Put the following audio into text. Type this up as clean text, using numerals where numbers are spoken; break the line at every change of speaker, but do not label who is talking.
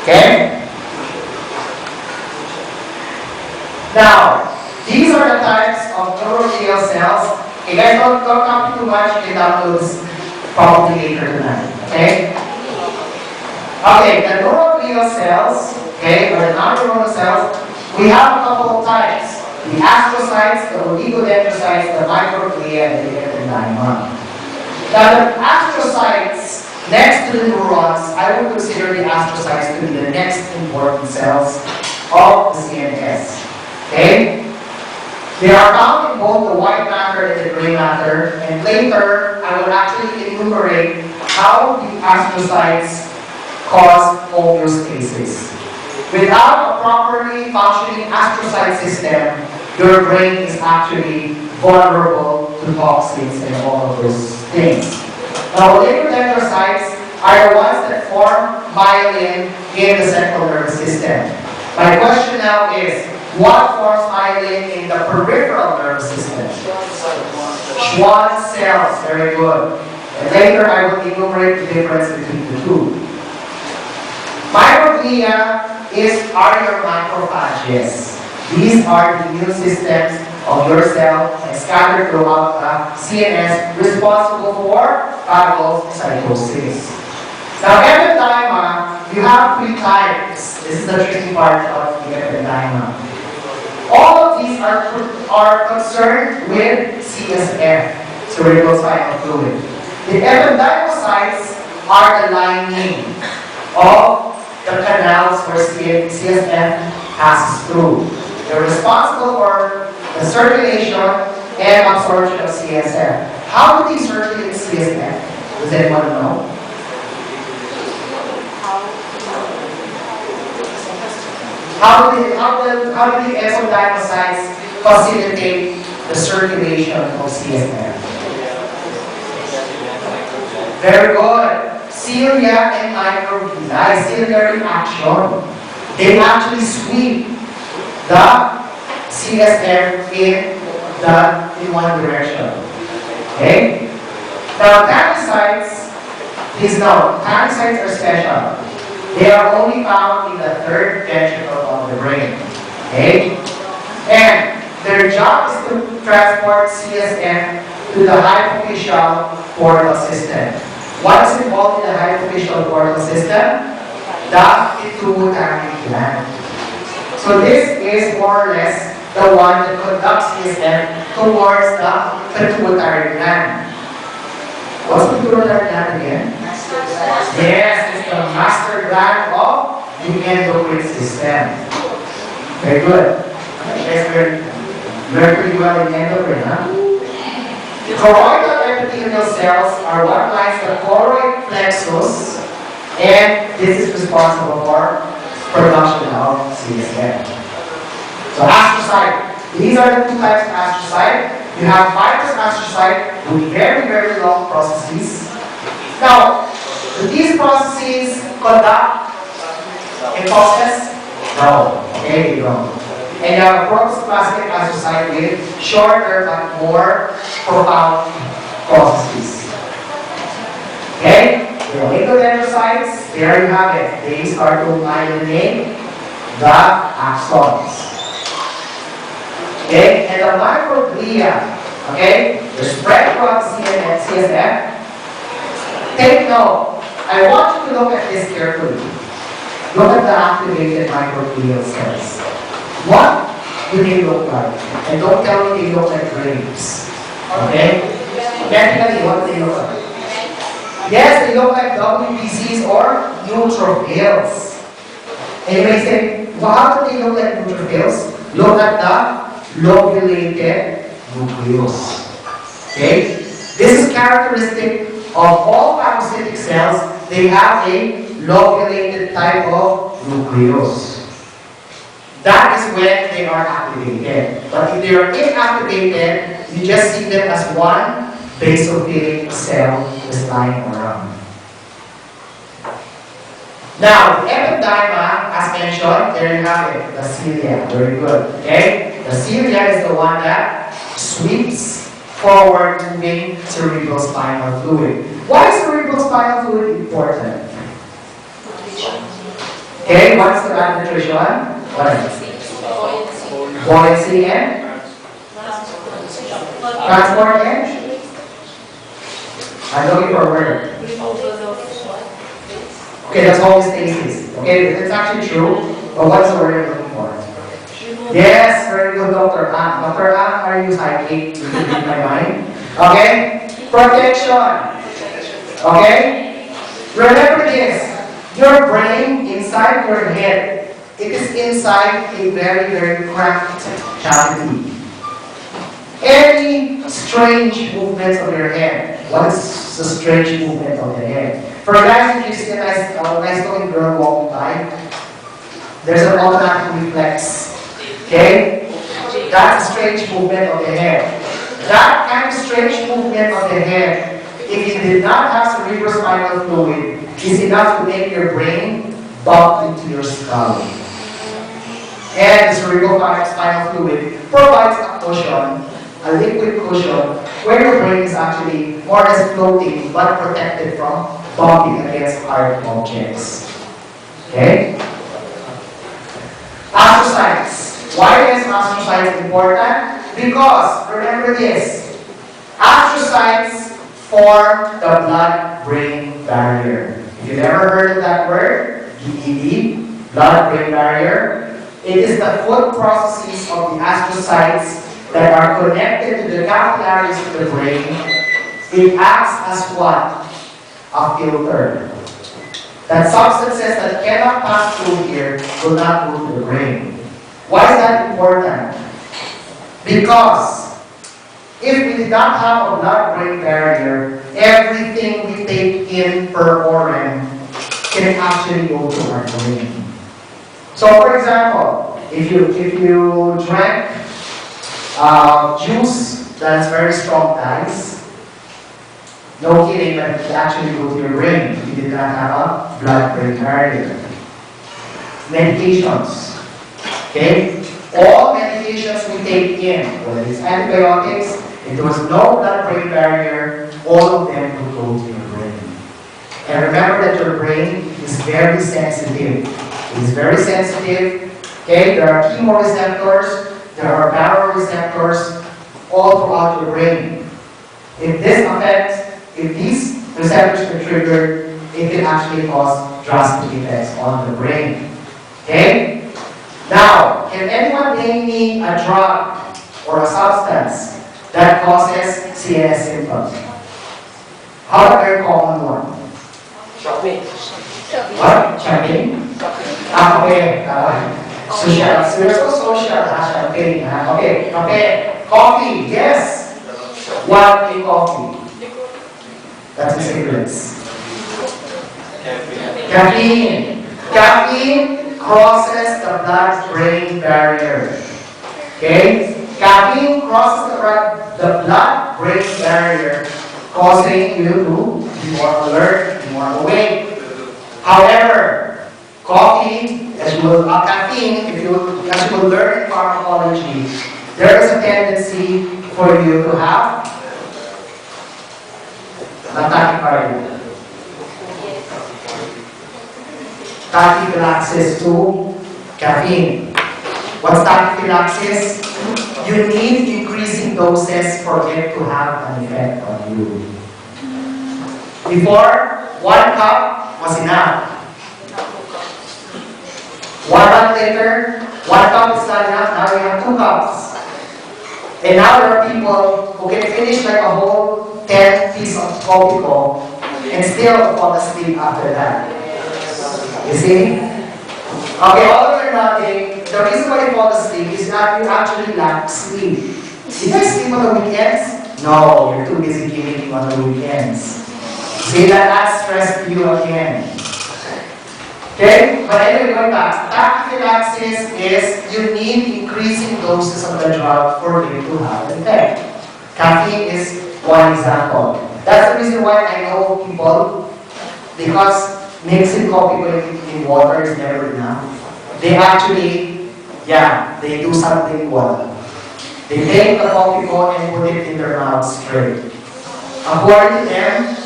Okay? Now, these are the types of neuroglial cells. Okay, guys, don't copy too much. You can download this probably later tonight. Okay? Okay, the neuroglial cells, okay, or the non-neuronal cells, we have a couple of types. The astrocytes, the oligodendrocytes, the microglia, and the ependyma. Now, the astrocytes, next to the neurons, I would consider the astrocytes to be the next important cells of the CNS. Okay? They are found in both the white matter and the gray matter, and later I will actually enumerate how the astrocytes cause homeostasis. Without a properly functioning astrocyte system, your brain is actually vulnerable to toxins and all of those things. Now, oligodendrocytes are the ones that form myelin in the central nervous system. My question now is, what forms myelin in the peripheral nervous system? Schwann cells, very good. And later I will enumerate the difference between the two. Microglia are your macrophages. These are the immune systems of your cell and scattered throughout the CNS responsible for phagocytosis. Now, ependyma, you have three types. This is the tricky part of the ependyma. All of these are concerned with CSF, cerebrospinal fluid. The ependymocytes are the lining of the canals where CSF passes through. They're responsible for the circulation and absorption of CSF. How do they circulate CSF? Does anyone know? How do the ependymocytes facilitate the circulation of CSF? Very good. Cilia and microglia, ciliary action. They actually sweep the CSF in one direction. Okay? Now, tanycytes, please note, tanycytes are special. They are only found in the third ventricle of the brain. Okay? And their job is to transport CSF to the hypophyseal cortical system. What is involved in the hypophyseal cortical system? The pituitary gland. So this is more or less the one that conducts CSF towards the pituitary gland. What's the pituitary gland again? Yes, it's the master gland of the endocrine system. Very good. Yes, very pretty well in endocrine, huh? Choroidal epithelial cells are what lines the choroid plexus, and this is responsible for production of CSF. So astrocyte. These are the two types of astrocyte. You have fibrous astrocyte with very, very long processes. Now, do these processes conduct a process? No. Okay, you don't. And you have a protoplasmic astrocyte with shorter but more profound processes. Okay? The oligodendrocytes, there you have it. They start to myelinate the axons. Okay? And the microglia, okay? They're spread throughout the CSF. Take note. I want you to look at this carefully. Look at the activated microglial cells. What do they look like? And don't tell me they look like grapes. Okay? Technically, what do they look like? Yes, they look like WBCs or neutrophils. And you may say, well, how do they look like neutrophils? Look at the lobulated nucleus. Okay? This is characteristic of all phagocytic cells. They have a lobulated type of nucleus. That is when they are activated. But if they are inactivated, you just see them as one basophilic cell just lying around. Now, the ependyma, as mentioned, there you have it, the cilia. Very good. Okay? The cilia is the one that sweeps forward moving cerebrospinal fluid. Why is cerebrospinal fluid important? Okay, Okay, what's the bad nutrition? What is it? Buoyancy and transport and? I'm looking for a word. Okay, that's homeostasis. Okay, it's actually true, but what's the word you're looking for? Yes, very good, Dr. Han. Dr. Han, are you psychic? You can read my mind. Okay? Protection. Okay? Remember this. Your brain inside your head, it is inside a very, very cramped cavity. Any strange movements of your head. What is the strange movement of the head? For guys, if you see a nice looking girl walking by, there's an automatic reflex. Okay? That's a strange movement of the head. That kind of strange movement of the head, if you did not have cerebrospinal fluid, is enough to make your brain bump into your skull. And the cerebrospinal fluid provides a cushion, a liquid cushion, where your brain is actually more or less floating but protected from bumping against hard objects. Okay? Astrocytes. Why is astrocytes important? Because, remember this, astrocytes form the blood-brain barrier. If you've ever heard of that word, BED, blood-brain barrier, it is the foot processes of the astrocytes that are connected to the capillaries of the brain. It acts as what? A filter. That substances that cannot pass through here will not go to the brain. Why is that important? Because if we did not have a blood-brain barrier, everything we take in per organ can actually go to our brain. So, for example, if you drank juice that has very strong dyes, no kidding, but it actually go to your brain if you did not have a blood-brain barrier. Medications. Okay? All medications we take in, whether it's antibiotics, if there was no blood-brain barrier, all of them would go to your brain. And remember that your brain is very sensitive. It is very sensitive. Okay? There are chemoreceptors, there are baroreceptors all throughout your brain. If these receptors are triggered, it can actually cause drastic effects on the brain. Okay? Now, can anyone name me a drug or a substance that causes CNS symptoms? How about a very common one?
Shopping.
What? Champagne? Okay. Social. We're so social. Champagne. Okay. Coffee. Yes. What in coffee? That's the cigarettes. Caffeine. Caffeine crosses the blood-brain barrier. Okay? Caffeine crosses the blood-brain barrier, causing you to be more alert, be more awake. However, caffeine, as you will learn in pharmacology, there is a tendency for you to have tachycardia. Tachyphylaxis to caffeine. What's tachyphylaxis? You need increasing doses for it to have an effect on you. Before, 1 cup was enough. 1 month later, 1 cup is not enough. Now we have 2 cups. And now there are people who can finish like a whole 10 pieces of coffee cup and still fall asleep after that. You see? Okay, all of you nothing. The reason why you fall asleep is that you actually lack sleep. Did you sleep on the weekends? No, you're too busy gaming on the weekends. See, that adds stress to you again. Okay? But anyway, going back. Tachyphylaxis is you need increasing doses of the drug for you to have an effect. Caffeine is one example. That's the reason why I know people, because mixing coffee in water is never enough. They actually, they do something well. They take the coffee pot and put it in their mouth straight. According to them,